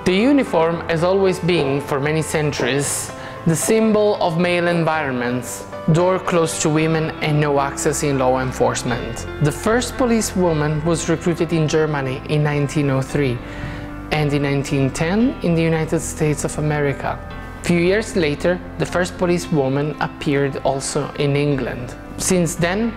The uniform has always been, for many centuries, the symbol of male environments, door closed to women and no access in law enforcement. The first policewoman was recruited in Germany in 1903 and in 1910 in the United States of America. A few years later, the first policewoman appeared also in England. Since then,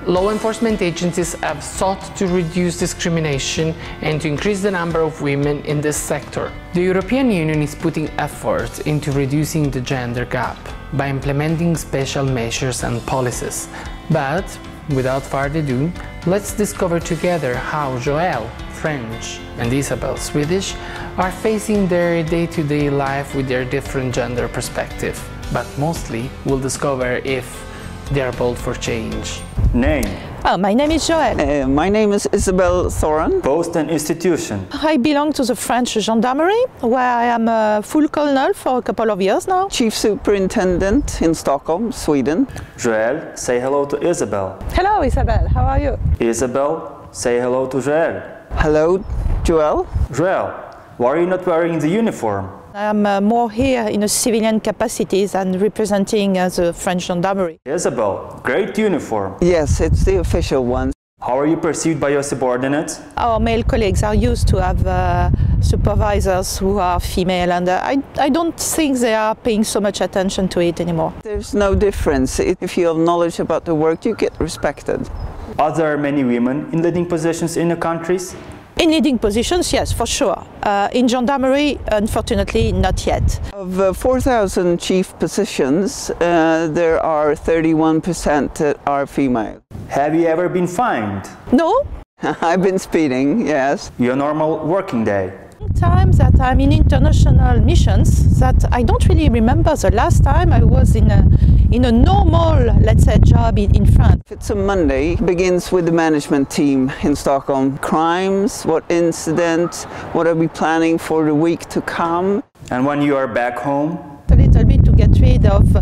law enforcement agencies have sought to reduce discrimination and to increase the number of women in this sector. The European Union is putting effort into reducing the gender gap by implementing special measures and policies. But, without further ado, let's discover together how Joël, French, and Isabel, Swedish, are facing their day-to-day life with their different gender perspective. But mostly, we'll discover if they are bold for change. Name? My name is Joël. My name is Isabel Thoran. Post and institution? I belong to the French Gendarmerie, where I am a full colonel for a couple of years now. Chief Superintendent in Stockholm, Sweden. Joël, say hello to Isabel. Hello Isabel, how are you? Isabel, say hello to Joël. Hello, Joël. Joël, why are you not wearing the uniform? I am more here in a civilian capacity than representing the French Gendarmerie. Isabel, great uniform. Yes, it's the official one. How are you perceived by your subordinates? Our male colleagues are used to have supervisors who are female, and I don't think they are paying so much attention to it anymore. There's no difference. If you have knowledge about the work, you get respected. Are there many women in leading positions in the countries? In leading positions, yes, for sure. In gendarmerie, unfortunately, not yet. Of 4,000 chief positions, there are 31% that are female. Have you ever been fined? No. I've been speeding, yes. Your normal working day? Times that I'm in international missions that I don't really remember the last time I was in a normal, let's say, job in France. If it's a Monday, it begins with the management team in Stockholm. Crimes, what incident, what are we planning for the week to come? And when you are back home? A little bit to get rid of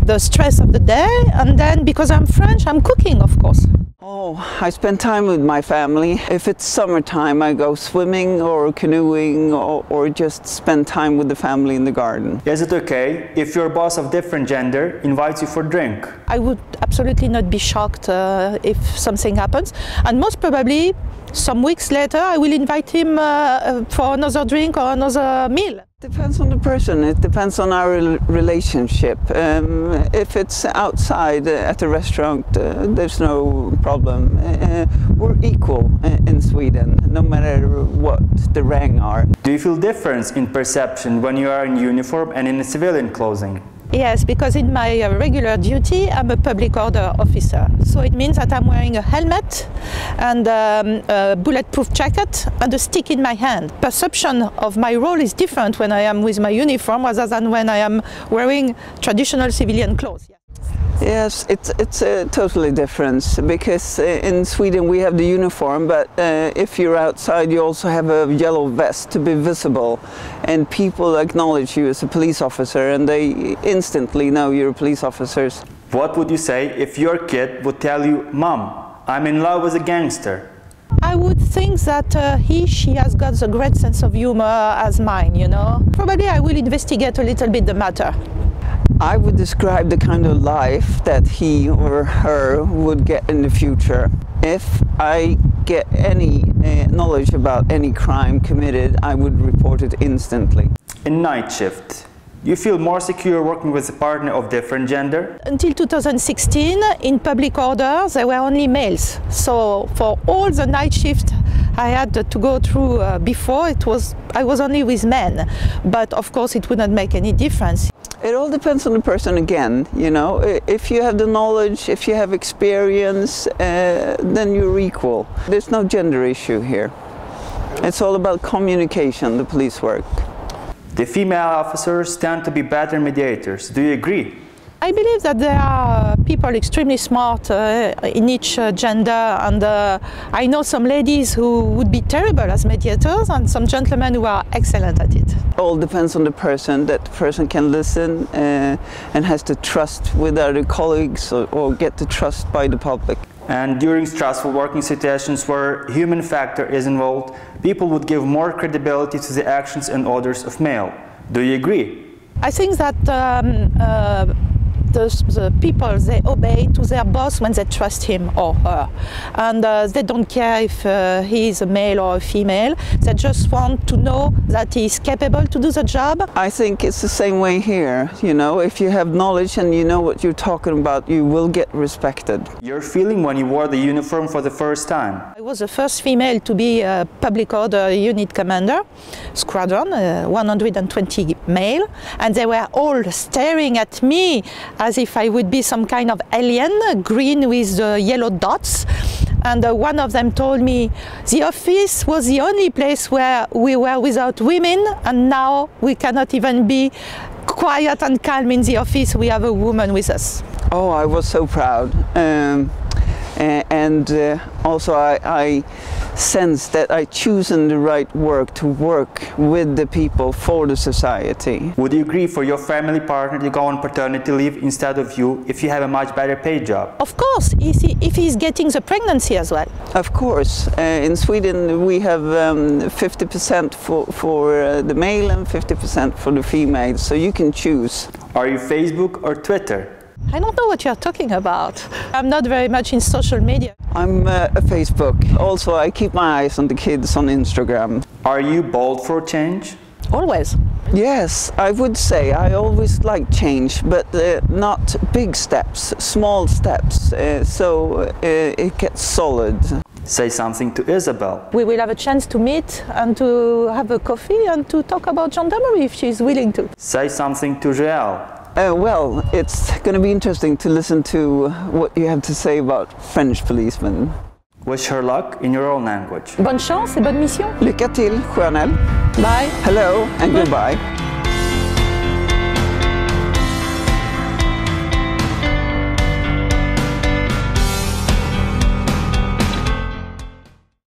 the stress of the day, and then because I'm French, I'm cooking, of course. Oh, I spend time with my family. If it's summertime, I go swimming or canoeing or just spend time with the family in the garden. Is it okay if your boss of different gender invites you for a drink? I would absolutely not be shocked if something happens, and most probably some weeks later I will invite him for another drink or another meal. Depends on the person, it depends on our relationship. If it's outside at a restaurant, there's no problem. We're equal in Sweden, no matter what the rank are. Do you feel difference in perception when you are in uniform and in civilian clothing? Yes, because in my regular duty I'm a public order officer. So it means that I'm wearing a helmet and a bulletproof jacket and a stick in my hand. Perception of my role is different when I am with my uniform rather than when I am wearing traditional civilian clothes. Yes, it's totally different because in Sweden we have the uniform, but if you're outside you also have a yellow vest to be visible, and people acknowledge you as a police officer and they instantly know you're police officers. What would you say if your kid would tell you, "Mom, I'm in love with a gangster"? I would think that she has got the great sense of humor as mine, you know. Probably I will investigate a little bit the matter. I would describe the kind of life that he or her would get in the future. If I get any knowledge about any crime committed, I would report it instantly. In night shift, you feel more secure working with a partner of different gender? Until 2016, in public order, there were only males. So for all the night shift I had to go through before, I was only with men. But of course it would not make any difference. It all depends on the person again, you know. If you have the knowledge, if you have experience, then you're equal. There's no gender issue here. It's all about communication, the police work. The female officers tend to be better mediators. Do you agree? I believe that there are people extremely smart in each gender, and I know some ladies who would be terrible as mediators and some gentlemen who are excellent at it. All depends on the person, that the person can listen and has the trust with other colleagues or get the trust by the public. And during stressful working situations where human factor is involved, people would give more credibility to the actions and orders of male. Do you agree? I think that the people, they obey to their boss when they trust him or her, and they don't care if he is a male or a female. They just want to know that he is capable to do the job. I think it's the same way here. You know, if you have knowledge and you know what you're talking about, you will get respected. Your feeling when you wore the uniform for the first time? I was the first female to be a public order unit commander, squadron, 120 male, and they were all staring at me as if I would be some kind of alien, green with yellow dots. And one of them told me the office was the only place where we were without women, and now we cannot even be quiet and calm in the office. We have a woman with us. Oh, I was so proud. Also I sense that I chosen the right work to work with the people for the society. Would you agree for your family partner to go on paternity leave instead of you if you have a much better paid job? Of course, if he's getting the pregnancy as well. Of course. In Sweden we have 50% for the male and 50% for the female, so you can choose. Are you Facebook or Twitter? I don't know what you're talking about. I'm not very much in social media. I'm a Facebook. Also, I keep my eyes on the kids on Instagram. Are you bold for change? Always. Yes, I would say I always like change, but not big steps, small steps, so it gets solid. Say something to Isabel. We will have a chance to meet and to have a coffee and to talk about gendarmerie if she's willing to. Say something to Joël. Well, it's going to be interesting to listen to what you have to say about French policemen. Wish her luck in your own language. Bonne chance et bonne mission. Lycka till, Chanel. Bye. Hello and goodbye.